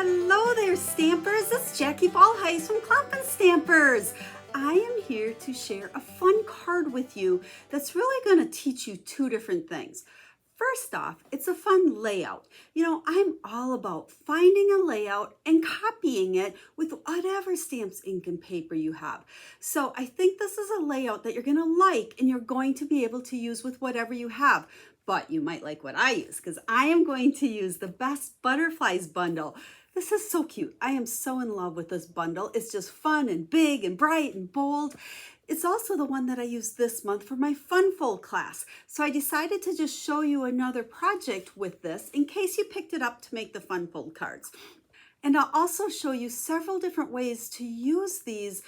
Hello there, Stampers. It's Jackie Bolhuis from Klompen Stampers. I am here to share a fun card with you that's really going to teach you two different things. First off, it's a fun layout. You know, I'm all about finding a layout and copying it with whatever stamps, ink, and paper you have. So I think this is a layout that you're going to like and you're going to be able to use with whatever you have. But you might like what I use because I am going to use the Best Butterflies bundle. This is so cute. I am so in love with this bundle. It's just fun and big and bright and bold. It's also the one that I used this month for my Fun Fold class. So I decided to just show you another project with this in case you picked it up to make the Fun Fold cards. And I'll also show you several different ways to use these,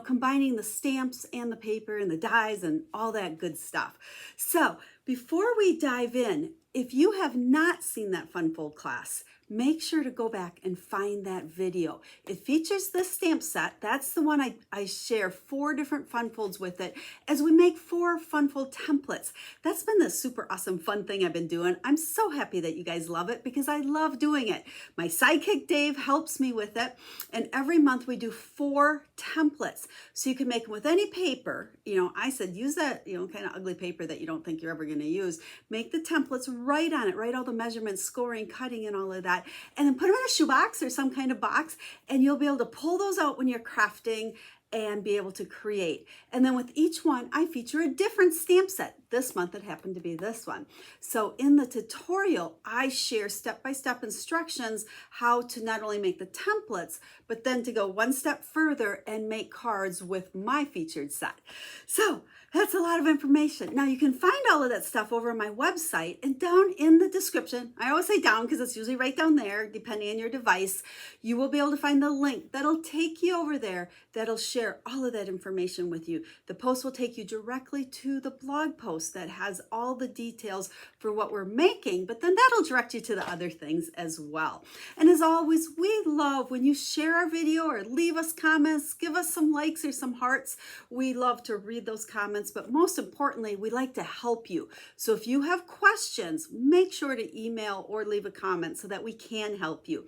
combining the stamps and the paper and the dies and all that good stuff. So before we dive in, if you have not seen that Fun Fold class, make sure to go back and find that video. It features this stamp set. That's the one I share 4 different Fun Folds with it as we make 4 Fun Fold templates. That's been the super awesome fun thing I've been doing. I'm so happy that you guys love it because I love doing it. My sidekick Dave helps me with it, and every month we do 4 templates. So you can make them with any paper. I said use that, kind of ugly paper that you don't think you're ever going to use. Make the templates, write on it, write all the measurements, scoring, cutting, and all of that. And then put them in a shoebox or some kind of box, and you'll be able to pull those out when you're crafting and be able to create. And then with each one, I feature a different stamp set. This month it happened to be this one. So in the tutorial, I share step-by-step instructions how to not only make the templates, but then to go one step further and make cards with my featured set. So that's a lot of information. Now you can find all of that stuff over on my website and down in the description. I always say down because it's usually right down there, depending on your device. You will be able to find the link that'll take you over there, that'll share all of that information with you. The post will take you directly to the blog post that has all the details for what we're making, but then that'll direct you to the other things as well. And as always, we love when you share our video or leave us comments, give us some likes or some hearts. We love to read those comments, but most importantly, we like to help you. So if you have questions, make sure to email or leave a comment so that we can help you.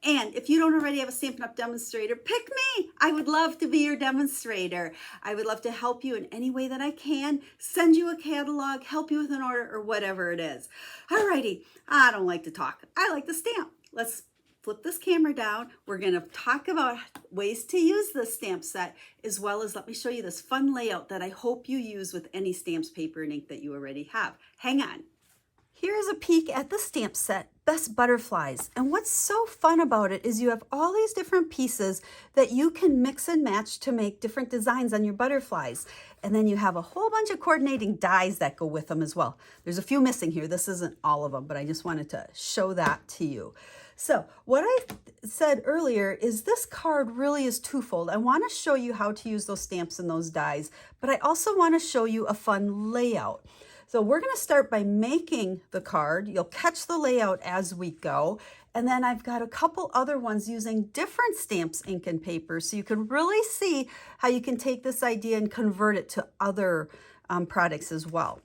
And if you don't already have a Stampin' Up! Demonstrator, pick me. I would love to be your demonstrator. I would love to help you in any way that I can, send you a catalog, help you with an order, or whatever it is. Alrighty, I don't like to talk. I like to stamp. Let's flip this camera down. We're going to talk about ways to use this stamp set, as well as let me show you this fun layout that I hope you use with any stamps, paper, and ink that you already have. Hang on. Here's a peek at the stamp set, Best Butterflies. And what's so fun about it is you have all these different pieces that you can mix and match to make different designs on your butterflies. And then you have a whole bunch of coordinating dies that go with them as well. There's a few missing here. This isn't all of them, but I just wanted to show that to you. So what I said earlier is this card really is twofold. I want to show you how to use those stamps and those dies, but I also want to show you a fun layout. So we're going to start by making the card. You'll catch the layout as we go. And then I've got a couple other ones using different stamps, ink, and paper. So you can really see how you can take this idea and convert it to other products as well.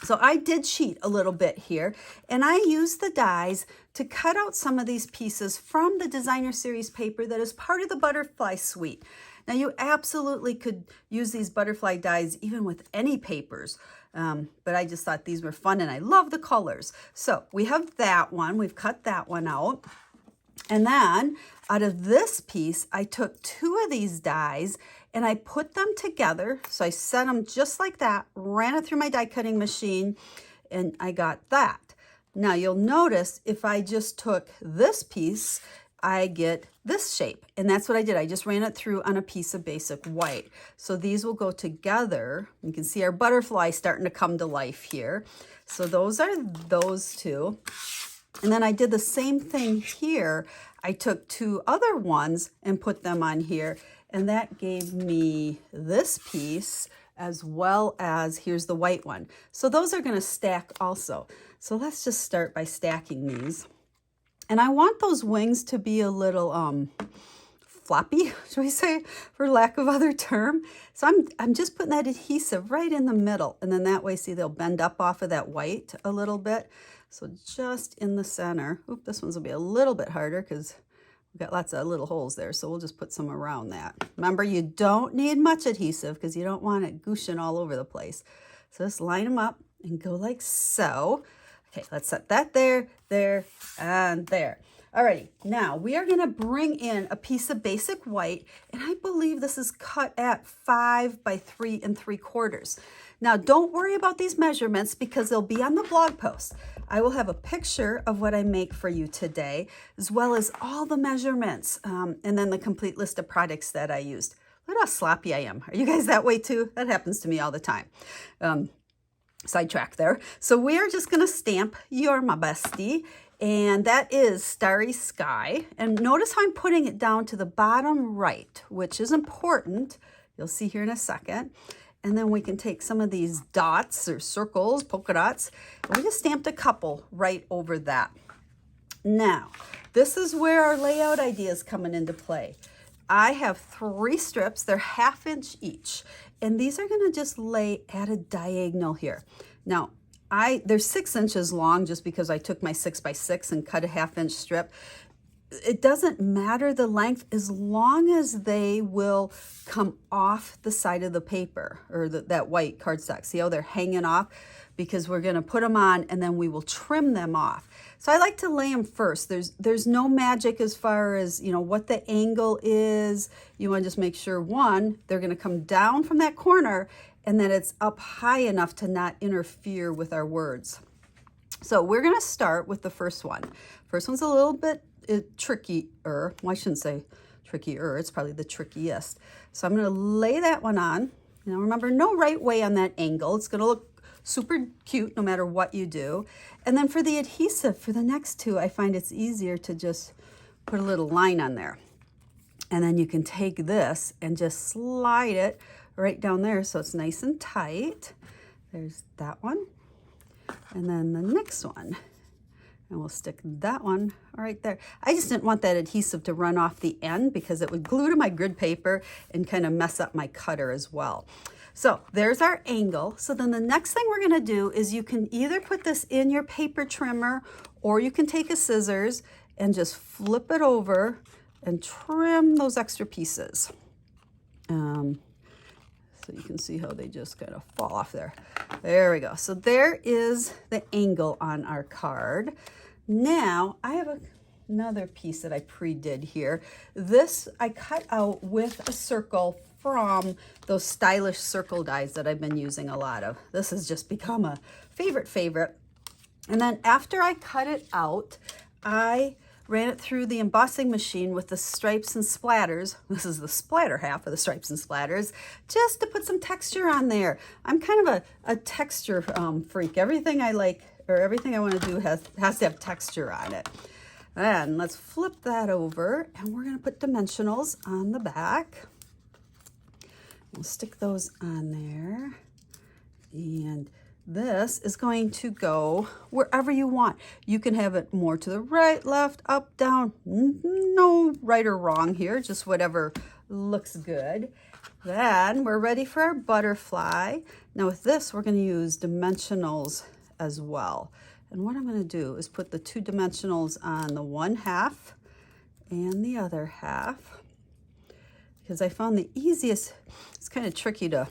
So I did cheat a little bit here, and I used the dies to cut out some of these pieces from the Designer Series paper that is part of the Butterfly Suite. Now you absolutely could use these butterfly dies even with any papers, but I just thought these were fun and I love the colors. So we have that one, we've cut that one out. And then out of this piece, I took 2 of these dies and I put them together. So I set them just like that, ran it through my die cutting machine, and I got that. Now you'll notice if I just took this piece, I get this shape. And that's what I did. I just ran it through on a piece of basic white. So these will go together. You can see our butterfly starting to come to life here. So those are those 2. And then I did the same thing here. I took 2 other ones and put them on here. And that gave me this piece as well as here's the white one. So those are going to stack also. So let's just start by stacking these. And I want those wings to be a little floppy, shall we say, for lack of other term. So I'm just putting that adhesive right in the middle. And then that way, see, they'll bend up off of that white a little bit. So just in the center. Oop, this one's will be a little bit harder because We've got lots of little holes there, so we'll just put some around that. Remember, you don't need much adhesive because you don't want it gooshing all over the place. So just line them up and go like so. Okay, let's set that there, there, and there. Alrighty, now we are gonna bring in a piece of basic white, and I believe this is cut at 5 by 3 3/4. Now don't worry about these measurements because they'll be on the blog post. I will have a picture of what I make for you today, as well as all the measurements, and then the complete list of products that I used. Look at how sloppy I am. Are you guys that way too? That happens to me all the time. Sidetrack there. So we are just gonna stamp You're My Bestie, and that is Starry Sky. And notice how I'm putting it down to the bottom right, which is important. You'll see here in a second. And then we can take some of these dots or circles, polka dots, and we just stamped a couple right over that. Now, this is where our layout idea is coming into play. I have 3 strips, they're 1/2 inch each, and these are gonna just lay at a diagonal here. Now, they're 6 inches long just because I took my 6 by 6 and cut a 1/2 inch strip. It doesn't matter the length as long as they will come off the side of the paper or that white cardstock. See how they're hanging off? Because we're going to put them on and then we will trim them off. So I like to lay them first. There's no magic as far as, you know, what the angle is. You want to just make sure, one, they're going to come down from that corner and that it's up high enough to not interfere with our words. So we're going to start with the first one. First one's a little bit trickier. Well, I shouldn't say trickier. It's probably the trickiest. So I'm going to lay that one on. Now remember, no right way on that angle. It's going to look super cute no matter what you do. And then for the adhesive, for the next two, I find it's easier to just put a little line on there. And then you can take this and just slide it right down there so it's nice and tight. There's that one. And then the next one. And we'll stick that one right there. I just didn't want that adhesive to run off the end because it would glue to my grid paper and kind of mess up my cutter as well. So there's our angle. So then the next thing we're gonna do is you can either put this in your paper trimmer or you can take a scissors and just flip it over and trim those extra pieces. So you can see how they just kind of fall off there. There we go. So there is the angle on our card. Now I have another piece that I pre-did here. This I cut out with a circle from those stylish circle dies that I've been using a lot of. This has just become a favorite. And then after I cut it out, I ran it through the embossing machine with the stripes and splatters. This is the splatter half of the stripes and splatters, just to put some texture on there. I'm kind of a texture freak. Everything I like, or everything I want to do has to have texture on it. And let's flip that over, and we're going to put dimensionals on the back. We'll stick those on there. And this is going to go wherever you want. You can have it more to the right, left, up, down. No right or wrong here, just whatever looks good. Then we're ready for our butterfly. Now with this, we're going to use dimensionals as well. And what I'm going to do is put the 2 dimensionals on the 1/2 and the other half. Because I found the easiest, it's kind of tricky to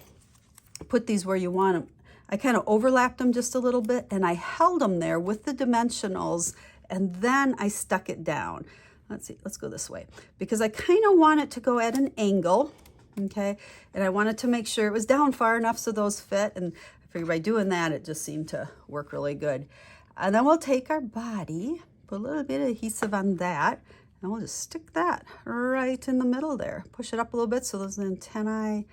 put these where you want them. I kind of overlapped them just a little bit and I held them there with the dimensionals and then I stuck it down. Let's see, let's go this way because I kind of want it to go at an angle, okay? And I wanted to make sure it was down far enough so those fit, and I figured by doing that, it just seemed to work really good. And then we'll take our body, put a little bit of adhesive on that, and we'll just stick that right in the middle there. Push it up a little bit so those antennae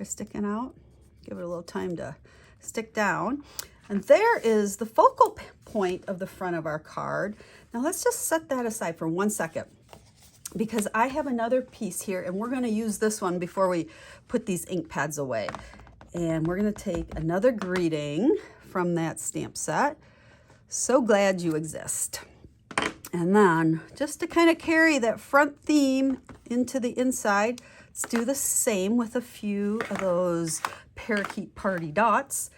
are sticking out. Give it a little time to stick down. And there is the focal point of the front of our card. Now let's just set that aside for 1 second because I have another piece here and we're going to use this one before we put these ink pads away. And we're going to take another greeting from that stamp set. So glad you exist. And then just to kind of carry that front theme into the inside, let's do the same with a few of those parakeet party dots.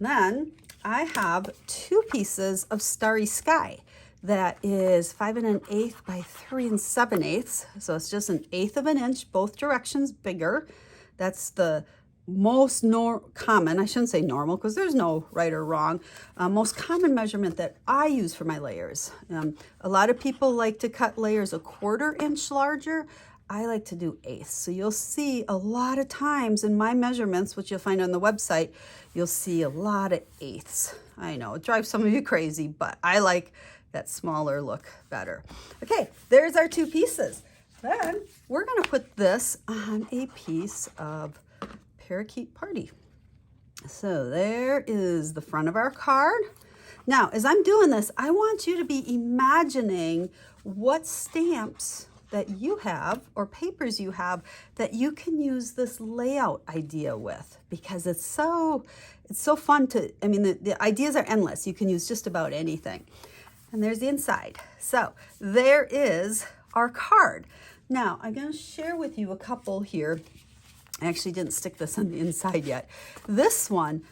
Then I have 2 pieces of Starry Sky. that is 5 1/8 by 3 7/8. So it's just 1/8 of an inch, both directions bigger. That's the most common, I shouldn't say normal because there's no right or wrong, most common measurement that I use for my layers. A lot of people like to cut layers 1/4 inch larger. I like to do 1/8. So you'll see a lot of times in my measurements, which you'll find on the website, you'll see a lot of 1/8. I know it drives some of you crazy, but I like that smaller look better. Okay, there's our 2 pieces. Then we're going to put this on a piece of parakeet party. So there is the front of our card. Now, as I'm doing this, I want you to be imagining what stamps that you have or papers you have that you can use this layout idea with, because it's so fun to, I mean, the ideas are endless. You can use just about anything. And there's the inside. So there is our card. Now, I'm going to share with you a couple here. I actually didn't stick this on the inside yet. This one,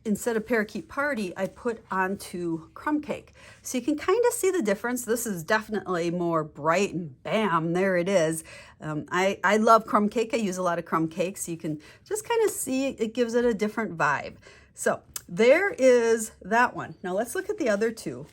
instead of parakeet party, I put onto crumb cake. So you can kind of see the difference. This is definitely more bright and bam, there it is. I love crumb cake. I use a lot of crumb cakes. You can just kind of see it gives it a different vibe. So there is that one. Now let's look at the other 2.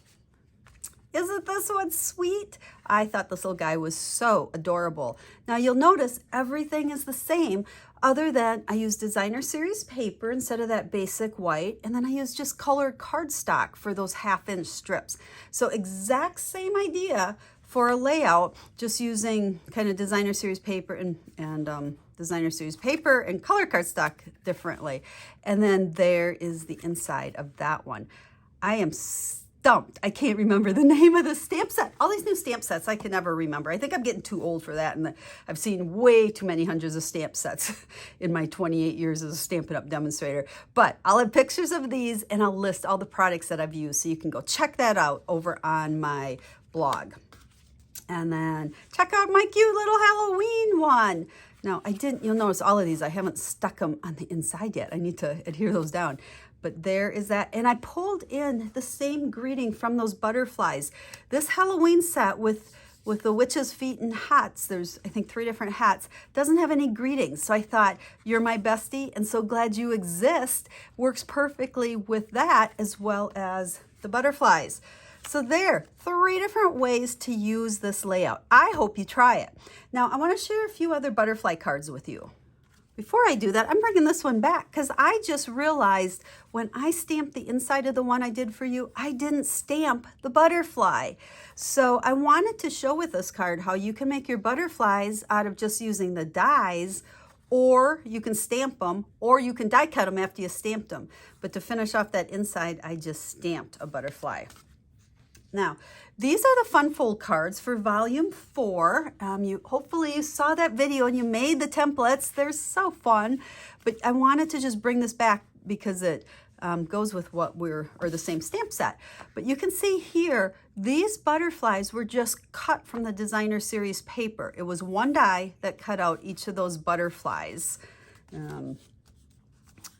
Isn't this one sweet? I thought this little guy was so adorable. Now you'll notice everything is the same other than I use designer series paper instead of that basic white, and then I use just colored cardstock for those 1/2 inch strips. So exact same idea for a layout, just using kind of designer series paper and designer series paper and color cardstock differently. And then there is the inside of that one. I am stumped. I can't remember the name of the stamp set. All these new stamp sets I can never remember. I think I'm getting too old for that, and I've seen way too many hundreds of stamp sets in my 28 years as a Stampin' Up! Demonstrator. But I'll have pictures of these, and I'll list all the products that I've used, so you can go check that out over on my blog. And then check out my cute little Halloween one. Now, you'll notice all of these, I haven't stuck them on the inside yet. I need to adhere those down. But there is that. And I pulled in the same greeting from those butterflies. This Halloween set with the witch's feet and hats, there's I think 3 different hats, doesn't have any greetings. So I thought, you're my bestie and so glad you exist, works perfectly with that as well as the butterflies. So there, 3 different ways to use this layout. I hope you try it. Now I want to share a few other butterfly cards with you. Before I do that, I'm bringing this one back because I just realized when I stamped the inside of the one I did for you, I didn't stamp the butterfly. So I wanted to show with this card how you can make your butterflies out of just using the dies, or you can stamp them, or you can die cut them after you stamped them. But to finish off that inside, I just stamped a butterfly. Now, these are the fun fold cards for volume 4. Hopefully you saw that video and you made the templates. They're so fun, but I wanted to just bring this back because it goes with or the same stamp set. But you can see here, these butterflies were just cut from the designer series paper. It was 1 die that cut out each of those butterflies.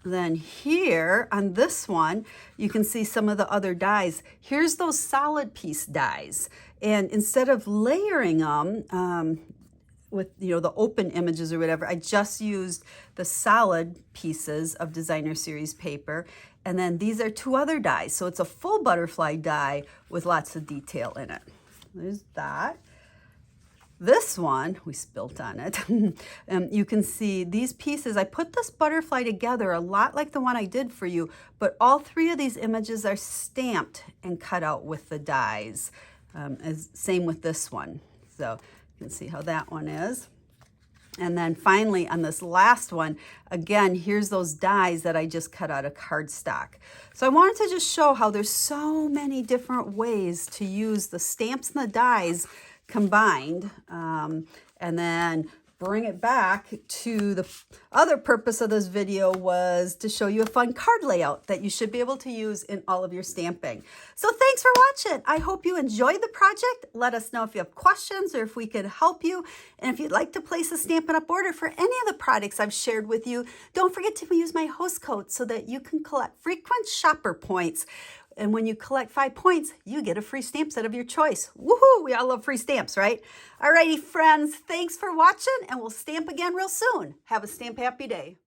Then here on this one, you can see some of the other dies. Here's those solid piece dies. And instead of layering them with the open images or whatever, I just used the solid pieces of designer series paper. And then these are 2 other dies. So it's a full butterfly die with lots of detail in it. There's that. This one, we spilt on it. You can see these pieces. I put this butterfly together a lot like the one I did for you, but all 3 of these images are stamped and cut out with the dies. Same with this one. So you can see how that one is. And then finally on this last one, again, here's those dies that I just cut out of cardstock. So I wanted to just show how there's so many different ways to use the stamps and the dies combined, and then bring it back to the other purpose of this video was to show you a fun card layout that you should be able to use in all of your stamping. So thanks for watching. I hope you enjoyed the project. Let us know if you have questions or if we could help you. And if you'd like to place a Stampin' Up! Order for any of the products I've shared with you, don't forget to use my host code so that you can collect frequent shopper points. And when you collect 5 points, you get a free stamp set of your choice. Woohoo! We all love free stamps, right? Alrighty, friends, thanks for watching, and we'll stamp again real soon. Have a stamp happy day.